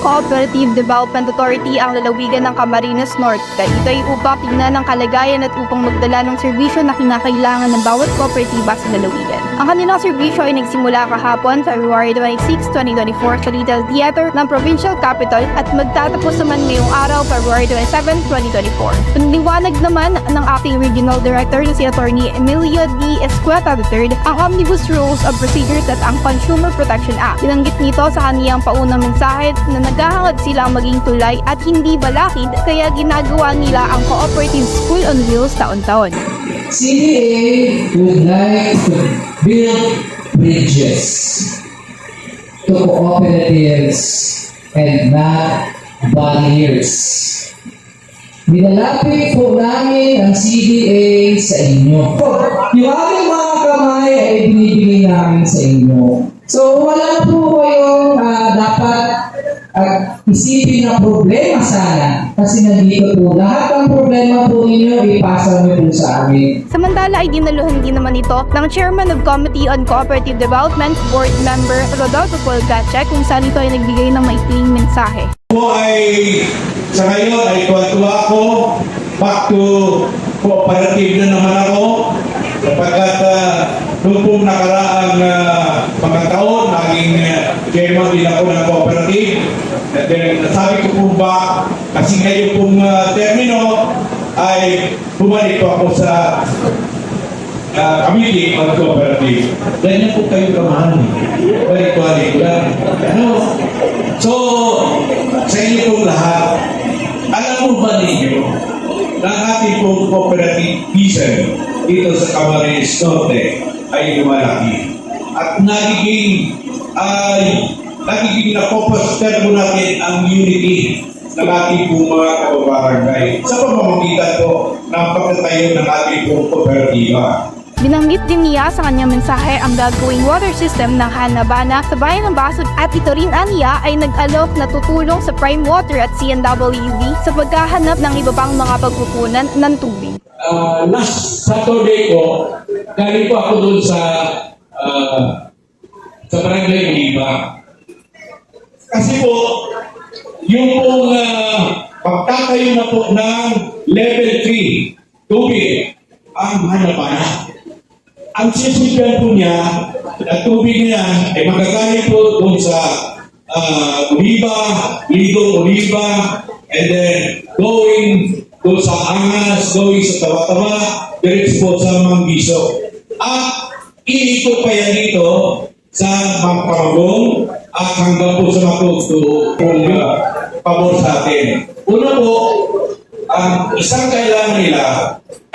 Cooperative Development Authority ang lalawigan ng Camarines Norte. Ito ay upang tingnan ang kalagayan at upang magdala ng serbisyo na kinakailangan ng bawat kooperatiba sa lalawigan. Ang kanilang serbisyo ay nagsimula kahapon, February 26, 2024 sa Little Theater ng Provincial Capital at magtatapos naman ngayong araw, February 27, 2024. Paniwanag naman ng acting regional director na si Attorney Emilio D. Escueta III ang Omnibus Rules of Procedures at ang Consumer Protection Act. Binanggit nito sa kaniyang paunang mensahe na naghahangad silang maging tulay at hindi balakid kaya ginagawa nila ang Cooperative School on Wheels taon-taon. CDA would like to build bridges to cooperatives and not barriers. Binalapit po namin ang CDA sa inyo. Yung aming mga kamay ay binibigay namin sa inyo. So wala po kayong dapat isipin na problema sana. Kasi nandito po lahat ng problema po ninyo ipasa nyo po sa amin. Samantala ay dinaluhan din naman ito ng Chairman of Committee on Cooperative Development, Board Member Rodolfo Polgache kung saan ito ay nagbigay ng maikling mensahe. Po ay sa ngayon ay tuwa-tuwa ako, back to cooperative na naman ako sapagkat noong pong nakaraang mga taon naging chairman din ako ng cooperative. At then nasabi ko po ba kasi ngayon pong termino ay bumalik po ako sa committee on cooperative. Ganyan po kayo kamahal. Balik-balik lang. So, sa inyo pong lahat, alam mo ba ninyo na ating pong cooperative vision dito sa Camarines Norte ay lumalaki. At nagiging na-foster po natin ang unity ng ating pong mga kababarangay sa pamamagitan po ng pagtatayo ng ating pong kooperatiba. Binanggit din niya sa kanyang mensahe ang gagawing water system ng Hanabana sa bayan ng Basod at ito rin aniya ay nag-alok na tutulong sa Prime Water at CNWV sa paghahanap ng iba pang mga pagkukunan ng tubig. Last Saturday po, galing po ako doon sa Barangay Oliva. Kasi po, yung pong pagtatayo na po ng level 3 tubig ang Hanabana. Ang sisilbihan po niya na tubig niya ay magagaling po doon sa Oliva, Ligong Oliva, and then going doon sa Angas, going sa Tawa-Tawa, diretso po sa Manggiso. At iikot pa yan dito sa Mangkamagong at hanggang po sa Matugtog kung pabor sa atin. Una po, ang isang kailangan nila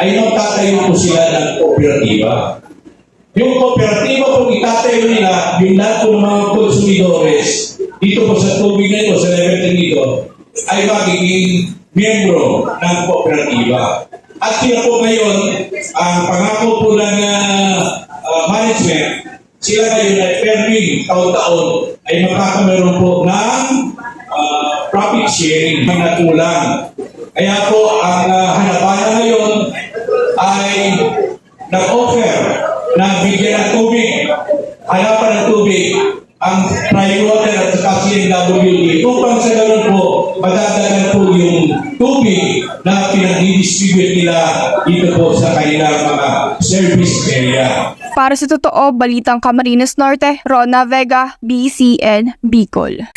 ay magtatayo po sila ng kooperatiba. Yung kooperatiba po itatayo nila, yung lahat po ng mga konsumidores dito po sa tubig na ito, sa level 10 dito, ay magiging miyembro ng kooperatiba. At sila po ngayon, ang pangako po ng management, sila ngayon ay perming taon-taon ay makakameron po ng profit sharing ng natulang. Kaya po ang Hanabana ngayon ay nag-offer na bigyan ng tubig, hanapan ng tubig, ang Prime Water at saka CNWD upang sa ganoon po, madadagan po yung tubig na pinag-distribute nila dito po sa kanilang mga service area. Para sa totoo, Balitang Camarines Norte, Rona Vega, BCNBicol.